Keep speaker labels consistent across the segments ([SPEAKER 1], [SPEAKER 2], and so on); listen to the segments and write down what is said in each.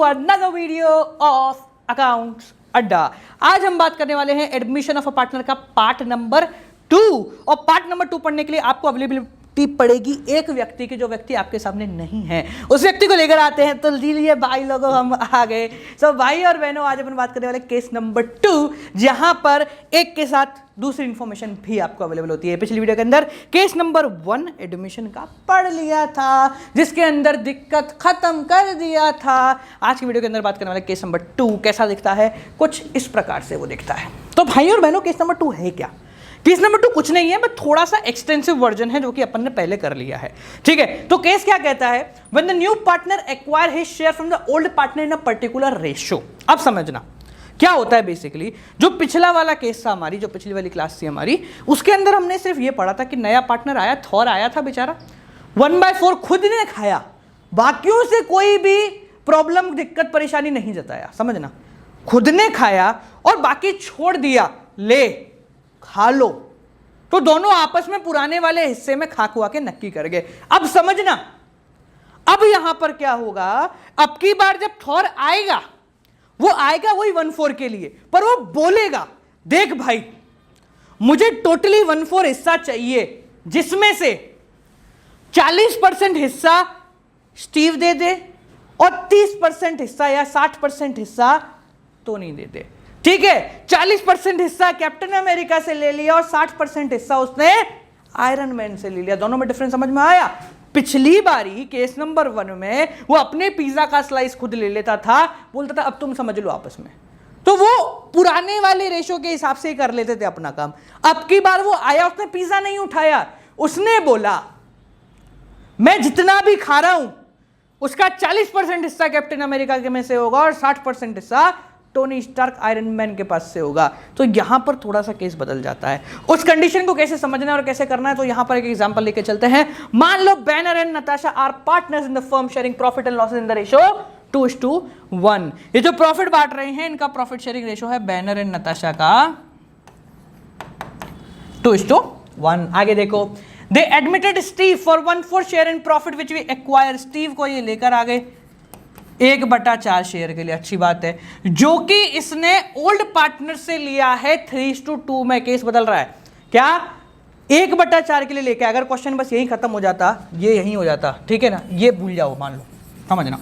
[SPEAKER 1] Another video of accounts अड्डा। आज हम बात करने वाले हैं एडमिशन ऑफ अ पार्टनर का पार्ट नंबर 2। और पार्ट नंबर 2 पढ़ने के लिए आपको अवेलेबिलिटी पड़ेगी एक व्यक्ति की, जो व्यक्ति आपके सामने नहीं है, उस व्यक्ति को लेकर आते हैं। तो लिए भाई लोगों हम आ गए। सो भाई और बहनों, आज अपन बात करने वाले केस नंबर 2, जहां पर एक के साथ दूसरी इंफॉर्मेशन भी आपको अवेलेबल होती है। पिछली वीडियो के अंदर केस नंबर 1 एडमिशन का पढ़ लिया था, जिसके अंदर दिक्कत खत्म कर दिया था। आज की वीडियो के अंदर बात करने वाले केस नंबर 2 कैसा दिखता है, कुछ इस प्रकार से वो दिखता है। तो भाई और बहनों, केस नंबर 2 है क्या? केस नंबर 2 कुछ नहीं है, बस थोड़ा सा एक्सटेंसिव वर्जन है जो कि अपन ने पहले कर लिया है। ठीक है, तो केस क्या कहता है? When the new partner acquire his share from the old partner in a particular ratio. अब समझना क्या होता है। बेसिकली जो पिछला वाला केस था हमारी, जो पिछली वाली क्लास थी हमारी, उसके अंदर हमने सिर्फ ये पढ़ा था कि नया पार्टनर आया, थॉर आया था बेचारा, 1/4 खुद ने खाया, बाकियों से कोई भी प्रॉब्लम दिक्कत परेशानी नहीं जताया। समझना, खुद ने खाया और बाकी छोड़ दिया, ले खा लो। तो दोनों आपस में पुराने वाले हिस्से में खा खुआ के नक्की कर गए। अब समझना, अब यहां पर क्या होगा, अब की बार जब थॉर आएगा, वो आएगा वही 1/4 के लिए, पर वो बोलेगा, देख भाई मुझे टोटली 1/4 हिस्सा चाहिए, जिसमें से 40% हिस्सा स्टीव दे दे और 30% हिस्सा या 60% हिस्सा तो नहीं दे दे। ठीक है, 40% हिस्सा कैप्टन अमेरिका से ले लिया और 60% हिस्सा उसने आयरन मैन से ले लिया। दोनों में डिफरेंस समझ में आया? पिछली बारी केस नंबर 1 में वो अपने पिज्जा का स्लाइस खुद ले लेता था, बोलता था अब तुम समझ लो आपस में, तो वो पुराने वाले रेशो के हिसाब से ही कर लेते थे अपना काम। अब की बार वो आया, उसने पिज्जा नहीं उठाया, उसने बोला मैं जितना भी खा रहा हूं उसका 40% हिस्सा कैप्टन अमेरिका के में से होगा और 60% हिस्सा टोनी स्टार्क आयरन मैन के पास से होगा। तो यहां पर थोड़ा सा केस बदल जाता है। उस कंडीशन को कैसे समझना और कैसे करना है, तो यहां पर एक एग्जांपल लेके चलते हैं। मान लो Banner and Natasha are partners in the firm sharing profit and losses in the ratio 2:1। ये जो प्रॉफिट बांट रहे हैं, इनका प्रॉफिट शेयरिंग रेशियो है बैनर एंड नताशा का 2:1। आगे देखो, they admitted Steve for 1/4 share in profit which we acquire. Steve को ये लेकर आ गए 1/4 शेयर के लिए। अच्छी बात है, जो कि इसने ओल्ड पार्टनर से लिया है 3:2 में। केस बदल रहा है क्या? 1/4 के लिए लेके, अगर क्वेश्चन बस यही खत्म हो जाता, ये यही हो जाता, ठीक है ना, ये भूल जाओ, मान लो, समझना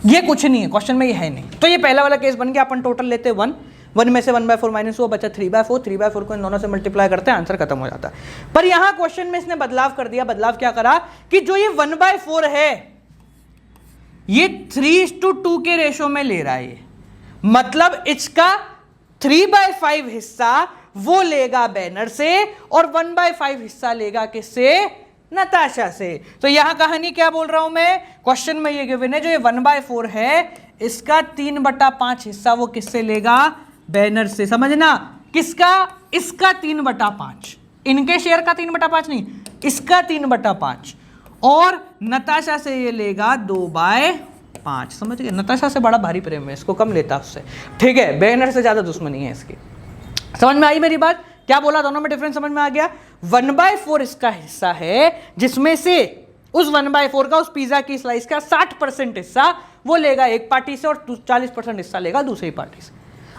[SPEAKER 1] ये कुछ नहीं है क्वेश्चन में, ये है नहीं। तो ये पहला वाला केस बन गया। अपन टोटल लेते 1 में से 1/4 माइनस हुआ, बचा 3/4। 3/4 को इन दोनों से मल्टीप्लाई करते हैं, आंसर खत्म हो जाता है। पर यहां क्वेश्चन में इसने बदलाव कर दिया। बदलाव क्या करा कि जो ये 1/4 है, ये 3:2 के रेशो में ले रहा है। ये मतलब इसका 3/5 हिस्सा वो लेगा बैनर से और 1/5 हिस्सा लेगा किससे? नताशा से। तो यहां कहानी क्या बोल रहा हूं मैं, क्वेश्चन में ये गिवन है, जो ये 1/4 है, इसका 3/5 हिस्सा वो किससे लेगा? बैनर से। समझना, किसका? इसका 3/5, इनके शेयर का 3/5 नहीं, इसका 3/5, और नताशा से ये लेगा 2/5। समझ गए? नताशा से बड़ा भारी प्रेम है, इसको कम लेता उससे। ठीक है, बैनर से ज्यादा दुश्मनी है इसकी। समझ में आई मेरी बात? क्या बोला, दोनों में डिफरेंस समझ में आ गया? 1/4 इसका हिस्सा है, जिसमें से उस 1/4 का, उस पिज्जा की स्लाइस का 60% हिस्सा वो लेगा एक पार्टी से और 40% हिस्सा लेगा दूसरी पार्टी से।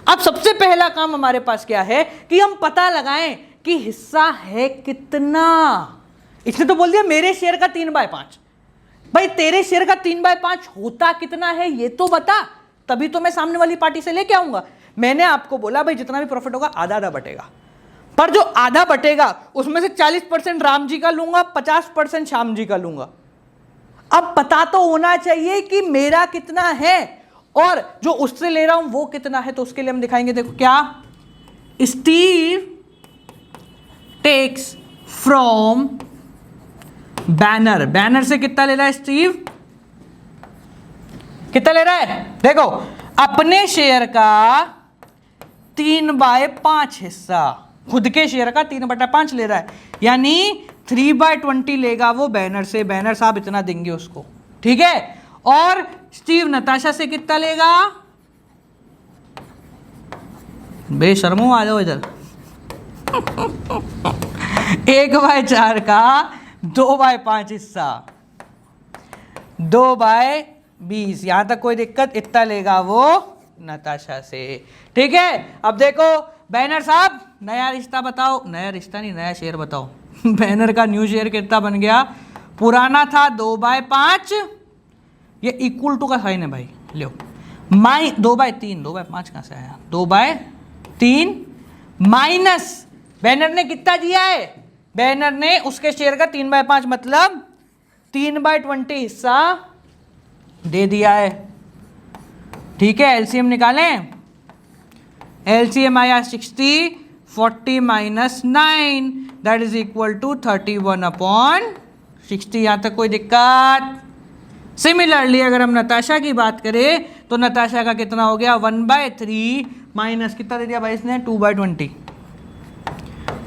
[SPEAKER 1] अब सबसे पहला काम हमारे पास क्या है कि हम पता लगाएं कि हिस्सा है कितना। इसने तो बोल दिया मेरे शेयर का 3/5। भाई तेरे शेयर का 3/5 होता कितना है ये तो बता, तभी तो मैं सामने वाली पार्टी से लेके आऊंगा। मैंने आपको बोला भाई जितना भी प्रॉफिट होगा आधा आधा बटेगा, पर जो आधा बटेगा उसमें से 40% राम जी का लूंगा, 50% श्याम जी का लूंगा। अब पता तो होना चाहिए कि मेरा कितना है और जो उससे ले रहा हूं वो कितना है। तो उसके लिए हम दिखाएंगे, देखो क्या, Steve takes from Banner. Banner से कितना ले रहा है स्टीव? कितना ले रहा है? देखो, अपने शेयर का 3/5 हिस्सा, खुद के शेयर का 3/5 ले रहा है, यानी 3/20 लेगा वो बैनर से। बैनर साहब इतना देंगे उसको, ठीक है। और स्टीव नताशा से कितना लेगा? बेशर्मो आ जाओ इधर। 1/4 का 2/5 हिस्सा, 2/20 20, यहां तक कोई दिक्कत? इतना लेगा वो नताशा से। ठीक है, अब देखो बैनर साहब, नया रिश्ता बताओ। नया रिश्ता नहीं, नया शेयर बताओ। बैनर का न्यू शेयर कितना बन गया? पुराना था 2/5, ये इक्वल टू का साइन है भाई, लो 2/3, 2/5 कहां से आया? 2/3 माइनस बैनर ने कितना दिया है? बैनर ने उसके शेयर का 3/5 मतलब 3/20 हिस्सा दे दिया है। ठीक है, एलसीएम निकालें। एलसीएम आया 60, 40 minus 9 that is equal to 31/60। यहां तक कोई दिक्कत? सिमिलरली अगर हम नताशा की बात करें तो नताशा का कितना हो गया? 1/3 माइनस कितना दे दिया भाई इसने? 2/20।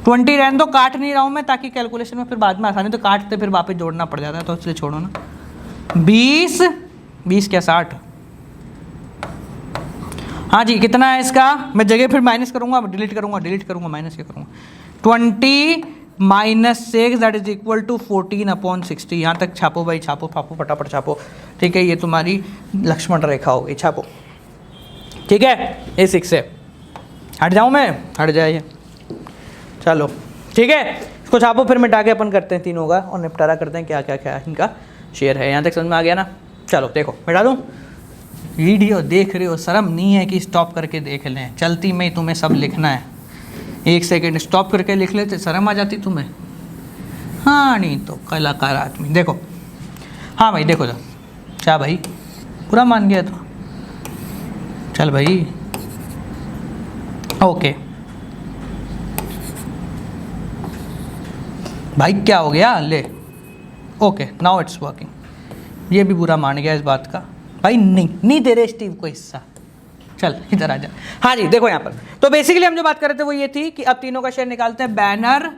[SPEAKER 1] 20 रहने दो, काट नहीं रहा हूं मैं ताकि कैलकुलेशन में फिर बाद में आसानी, तो काटते फिर वापस जोड़ना पड़ जाता है, तो इसलिए छोड़ो ना। 20 क्या 60? हाँ जी, कितना है इसका? मैं जगह फिर माइनस करूंगा, डिलीट करूंगा, माइनस क्या करूंगा? 20 minus 6 that is equal to 14/60। यहाँ तक छापो भाई, छापो फटाफट छापो। ठीक है, ये तुम्हारी लक्ष्मण रेखा होगी, छापो। ठीक है, ये 6 है। हट जाऊँ मैं? हट जाइए, चलो ठीक है, इसको छापो, फिर मिटा के अपन करते हैं तीनों का और निपटारा करते हैं क्या क्या क्या इनका शेयर है। यहाँ तक समझ में आ गया ना? चलो देखो, मिटा दूँ। वीडियो देख रहे हो, शर्म नहीं है कि स्टॉप करके देख लें? चलती में तुम्हें सब लिखना है, 1 सेकेंड स्टॉप करके लिख लेते, शर्म आ जाती तुम्हें? हाँ नहीं तो कलाकार आदमी। देखो, हाँ भाई देखो, क्या भाई पूरा मान गया तो चल भाई, ओके भाई, क्या हो गया? ले, ओके नाउ इट्स वर्किंग। ये भी बुरा मान गया इस बात का भाई। नहीं दे रहे स्टीव को हिस्सा। चल इधर आ जा। हाँ जी देखो यहाँ पर, तो बेसिकली हम जो बात कर रहे थे वो ये थी कि अब तीनों का शेयर निकालते हैं। Banner,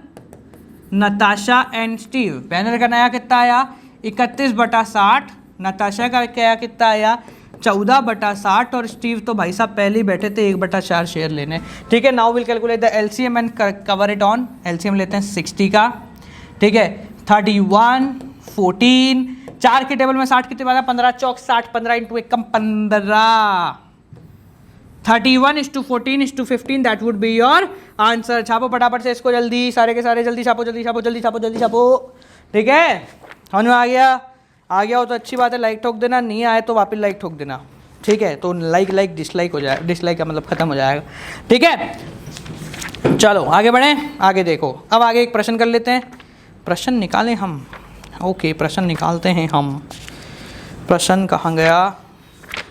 [SPEAKER 1] Natasha and Steve. Banner का नया कितना आया? 31/60। नताशा का क्या कितना आया? 14/60। और स्टीव तो भाई साहब पहले ही बैठे थे 1/4 शेयर लेने। ठीक है, now will calculate the LCM and cover it on. LCM लेते हैं 60 का। ठीक है, 31, 14, 4 के टेबल में 60 कितने बार? 15 चौक 60, 15 इंटू 1 कम 15। 31:14:15 that would be your answer. छापो फटाफट से इसको, जल्दी, सारे के सारे जल्दी छापो, जल्दी छापो, जल्दी छापो, जल्दी छापो। ठीक है, समझ में आ गया? आ गया हो तो अच्छी बात है, लाइक ठोक देना, नहीं आए तो वापस लाइक ठोक देना। ठीक है, तो लाइक डिसलाइक हो जाएगा, डिसलाइक का मतलब खत्म हो जाएगा। ठीक है, चलो आगे बढ़ें। आगे देखो, अब आगे एक प्रश्न कर लेते हैं। प्रश्न निकालें हम। ओके, प्रश्न निकालते हैं हम। प्रश्न कहाँ गया?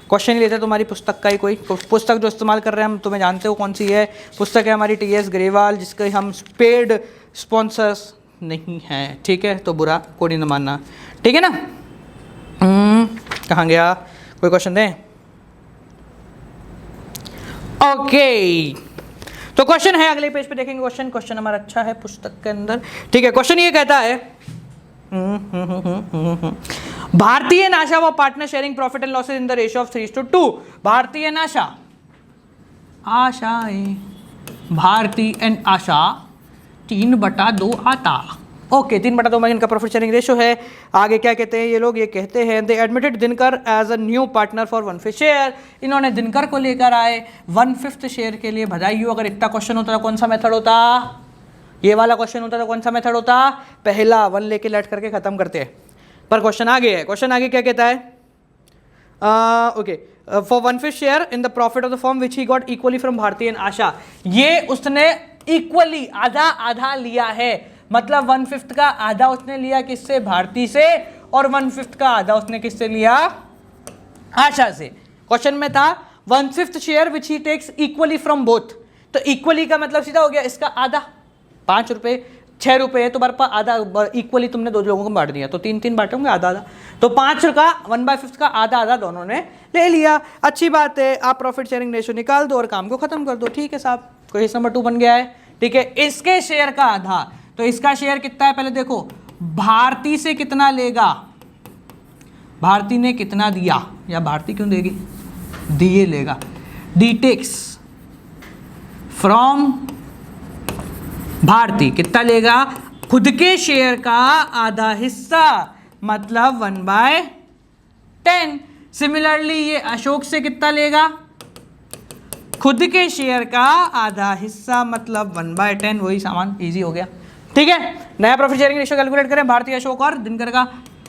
[SPEAKER 1] क्वेश्चन ही लेते हैं तुम्हारी पुस्तक का ही। कोई पुस्तक जो इस्तेमाल कर रहे हैं हम, तुम्हें जानते हो कौन सी है? पुस्तक है हमारी TS ग्रेवाल, जिसके हम पेड स्पॉन्सर्स नहीं हैं। ठीक है, तो बुरा कोई नहीं मानना। ठीक है ना? कहाँ गया? कोई क्वेश्चन दें? ओके, तो क्वेश्चन है, अगले पेज पे देखेंगे क्वेश्चन। क्वेश्चन हमारा अच्छा है पुस्तक के अंदर। ठीक है, क्वेश्चन ये कहता है भारतीय नाशा व partner sharing profit and losses in the ratio of 3:2। भारतीय नाशा, आशाएं, भारती एंड आशा 3/2 आता। ओके, 3/2 में इनका प्रॉफिट शेयरिंग रेशियो है। आगे क्या कहते हैं ये लोग? ये कहते हैं they admitted Dinkar as a new partner for 1/5 share. इन्होंने दिनकर को लेकर आए 1/5 शेयर के लिए। बधाई हो। अगर इतना क्वेश्चन होता तो कौन सा मेथड होता? ये वाला क्वेश्चन होता तो कौन सा मेथड होता? पहला 1 लेके लेट करके खत्म करते हैं। पर क्वेश्चन आगे है। क्वेश्चन आगे क्या कहता है? Okay, for 1/5 share in the profit of the firm which he got equally from Bharti and Asha. ये उसने इक्वली आधा आधा लिया है, मतलब 1/5 का आधा उसने लिया किससे? भारती से, और 1/5 का आधा उसने किससे लिया? आशा से। क्वेश्चन में था 1/5 share which he takes equally from both. तो इक्वली का मतलब सीधा हो गया इसका आधा। 5 रुपए 6 रुपए है तो बार आधा इक्वली तुमने दो लोगों को बांट दिया, तो 3-3 बांटोगे आधा आधा, तो 5 का 1/5 का आधा आधा दोनों ने ले लिया। अच्छी बात है, आप प्रॉफिट शेयरिंग रेशियो निकाल दो और काम को खत्म कर दो। ठीक है साहब, क्वेश्चन नंबर 2 बन गया है। ठीक है, इसके शेयर का आधा, तो इसका शेयर कितना है पहले देखो। भारती से कितना लेगा? भारती ने कितना दिया, या भारती क्यों देगी, दिए लेगा। डी टेक्स फ्रॉम भारती कितना लेगा? खुद के शेयर का आधा हिस्सा, मतलब 1/10। सिमिलरली ये अशोक से कितना लेगा, खुद के शेयर का आधा हिस्सा, मतलब 1/10, वही सामान, इजी हो गया। ठीक है, नया प्रॉफिट शेयरिंग रेशियो कैलकुलेट करें भारती, अशोक और दिनकर का।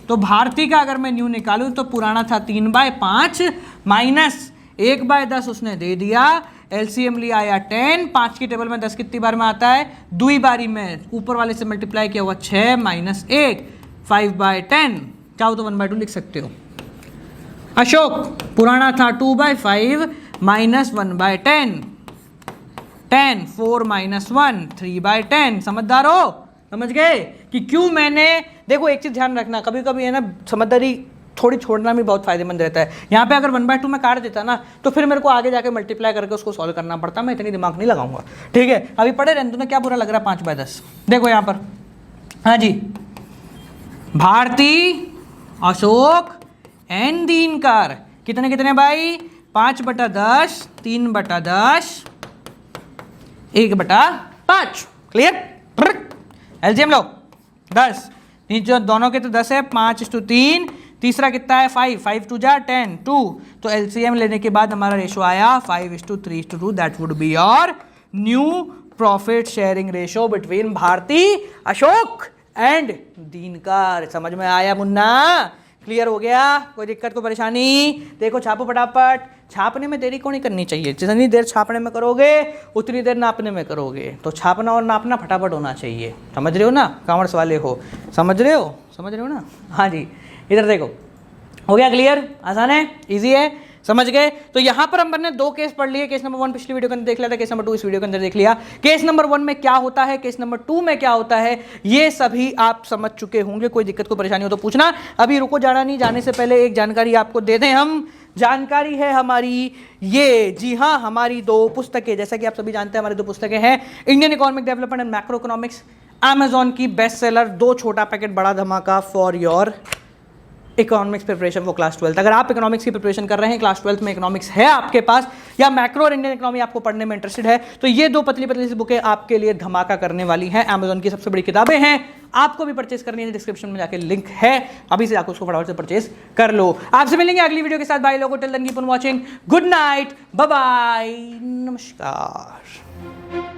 [SPEAKER 1] तो भारती का अगर मैं न्यू निकालूं तो पुराना था 3/5 माइनस 1/10 उसने दे दिया, एलसीएम लिया आया 10, 5 की टेबल में 10 कितनी बार में आता है, 2 बारी में, ऊपर वाले से मल्टीप्लाई किया हुआ 6 माइनस 1, 5/10, चाहो तो 1/2 लिख सकते हो। अशोक पुराना था 2/5 माइनस 1/10, 10, 4 माइनस 1, 3/10, समझदार हो, समझ गए कि क्यों मैंने, देखो एक चीज ध्यान रखना, कभी कभी है ना समझदारी थोड़ी छोड़ना भी बहुत फायदेमंद रहता है। यहाँ पे अगर 1/2 में काट देता ना तो फिर मेरे को आगे जाके मल्टीप्लाई करके उसको सॉल्व करना पड़ता, मैं इतनी दिमाग नहीं लगाऊंगा। ठीक है, अभी पढ़े रहने दो ना, क्या बुरा लग रहा है 5/10। देखो यहाँ पर, हाँ जी, भारती, अशोक एंड दिनकर, कितने कितने भाई, 5/10, 3/10, 1/5, क्लियर। एलसीएम लो 10, नीचे दोनों के तो 10 है, 5:3, तीसरा कितना है 5, 5 2 जा 10, 2, तो एलसीएम लेने के बाद हमारा रेशो आया 5:3:2, that would be your new profit sharing ratio between Bharti, Ashok and Dinkar. समझ में आया मुन्ना, क्लियर हो गया, कोई दिक्कत कोई परेशानी। देखो छापो फटाफट, छापने में देरी क्यों नहीं करनी चाहिए, जितनी देर छापने में करोगे उतनी देर नापने में करोगे, तो छापना और नापना फटाफट होना चाहिए, समझ रहे हो ना, कॉमर्स वाले हो, समझ रहे हो ना। हाँ जी, इधर देखो, हो गया क्लियर, आसान है, इजी है, समझ गए। तो यहां पर हमने 2 केस पढ़ लिए, केस नंबर 1 पिछली वीडियो के अंदर देख लिया था, केस नंबर 2 इस वीडियो के अंदर देख लिया। केस नंबर 1 में क्या होता है, केस नंबर 2 में क्या होता है, ये सभी आप समझ चुके होंगे, कोई दिक्कत कोई परेशानी हो तो पूछना। अभी रुको, जाना नहीं, जाने से पहले एक जानकारी आपको दे दें हम, जानकारी है हमारी ये, जी हाँ, हमारी 2 पुस्तकें, जैसा कि आप सभी जानते हैं हमारी 2 पुस्तकें हैं, Indian economic development and macro economics, Amazon की बेस्ट सेलर, 2 छोटा पैकेट बड़ा धमाका for your economics preparation for class 12। अगर आप इकोनॉमिक्स की प्रिपरेशन कर रहे हैं, क्लास 12 में इकोनॉमिक्स है आपके पास, या मैक्रो और इंडियन इकोनॉमी आपको पढ़ने में इंटरेस्टेड है, तो ये 2 पतली पतली सी बुकें आपके लिए धमाका करने वाली हैं। अमेजॉन की सबसे बड़ी किताबें हैं, आपको भी परचेस करनी है, डिस्क्रिप्शन में जाके लिंक है, अभी से जाकर उसको फटाफट से परचेस कर लो। आपसे मिलेंगे अगली वीडियो के साथ, बाय लोगो, till then keep on watching, good night, bye bye, नमस्कार।